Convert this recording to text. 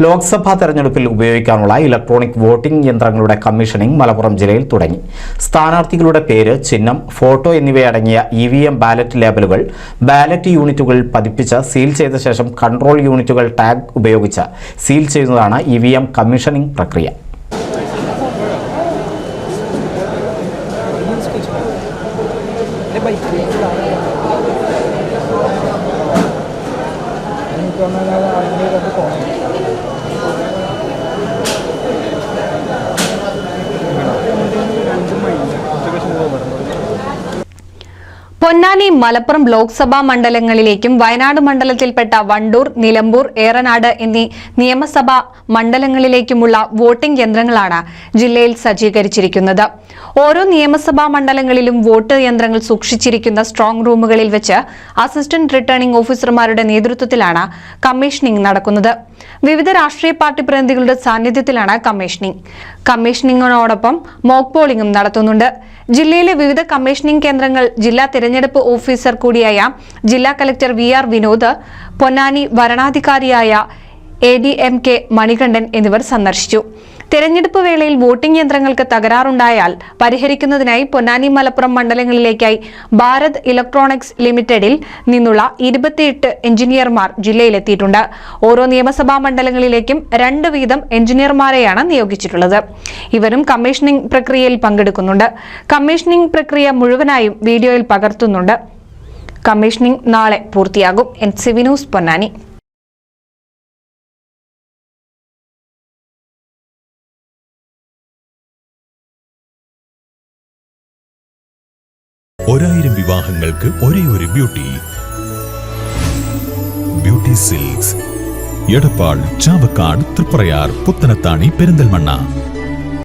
ലോക്സഭാ തെരഞ്ഞെടുപ്പിൽ ഉപയോഗിക്കാനുള്ള electronic voting യന്ത്രങ്ങളുടെ കമ്മീഷനിംഗ് മലപ്പുറം ജില്ലയിൽ തുടങ്ങി. സ്ഥാനാർത്ഥികളുടെ പേര്, ചിഹ്നം, ഫോട്ടോ എന്നിവയടങ്ങിയ EVM ബാലറ്റ് ലേബലുകൾ ബാലറ്റ് യൂണിറ്റുകളിൽ പതിപ്പിച്ച് സീൽ ചെയ്ത ശേഷം കൺട്രോൾ യൂണിറ്റുകൾ ടാഗ് ഉപയോഗിച്ച് സീൽ ചെയ്യുന്നതാണ് EVM കമ്മീഷനിംഗ് പ്രക്രിയ. പൊന്നാനി, മലപ്പുറം ലോക്സഭാ മണ്ഡലങ്ങളിലേക്കും വയനാട് മണ്ഡലത്തിൽപ്പെട്ട വണ്ടൂർ, നിലമ്പൂർ, ഏറനാട് എന്നീ നിയമസഭാ മണ്ഡലങ്ങളിലേക്കുമുള്ള വോട്ടിംഗ് യന്ത്രങ്ങളാണ് ജില്ലയിൽ സജ്ജീകരിച്ചിരിക്കുന്നത്. ഓരോ നിയമസഭാ മണ്ഡലങ്ങളിലും വോട്ട് യന്ത്രങ്ങൾ സൂക്ഷിച്ചിരിക്കുന്ന സ്ട്രോങ് റൂമുകളിൽ വെച്ച് അസിസ്റ്റന്റ് റിട്ടേണിംഗ് ഓഫീസർമാരുടെ നേതൃത്വത്തിലാണ് കമ്മീഷനിംഗ് നടക്കുന്നത്. വിവിധ രാഷ്ട്രീയ പാർട്ടി പ്രതിനിധികളുടെ സാന്നിധ്യത്തിലാണ് കമ്മീഷനിങ്ങിനോടൊപ്പം മോക്ക് പോളിംഗും നടത്തുന്നുണ്ട്. ജില്ലയിലെ വിവിധ കമ്മീഷനിംഗ് കേന്ദ്രങ്ങൾ ജില്ലാ തിരഞ്ഞെടുപ്പ് ഓഫീസർ കൂടിയായ ജില്ലാ കലക്ടർ VR വിനോദ്, പൊന്നാനി വരണാധികാരിയായ ADMK മണികണ്ഠൻ എന്നിവർ സന്ദർശിച്ചു. തെരഞ്ഞെടുപ്പ് വേളയിൽ വോട്ടിംഗ് യന്ത്രങ്ങൾക്ക് തകരാറുണ്ടായാൽ പരിഹരിക്കുന്നതിനായി പൊന്നാനി, മലപ്പുറം മണ്ഡലങ്ങളിലേക്കായി ഭാരത് ഇലക്ട്രോണിക്സ് ലിമിറ്റഡിൽ നിന്നുള്ള 28 എഞ്ചിനീയർമാർ ജില്ലയിലെത്തിയിട്ടുണ്ട്. ഓരോ നിയമസഭാ മണ്ഡലങ്ങളിലേക്കും 2 വീതം എഞ്ചിനീയർമാരെയാണ് നിയോഗിച്ചിട്ടുള്ളത്. ഇവരും കമ്മീഷനിംഗ് പ്രക്രിയയിൽ പങ്കെടുക്കുന്നുണ്ട്. കമ്മീഷനിംഗ് പ്രക്രിയ മുഴുവനായും വീഡിയോയിൽ പകർത്തുന്നുണ്ട്. കമ്മീഷനിംഗ് നാളെ പൂർത്തിയാകും. NCV news, Ponnani. ഒരായിരം വിവാഹങ്ങൾക്ക് ഒരേ ഒരു ബ്യൂട്ടി സിൽക്സ്, എടപ്പാൾ, ചാവക്കാട്, തൃപ്രയാർ, പുത്തനത്താണി, പെരിന്തൽമണ്ണ.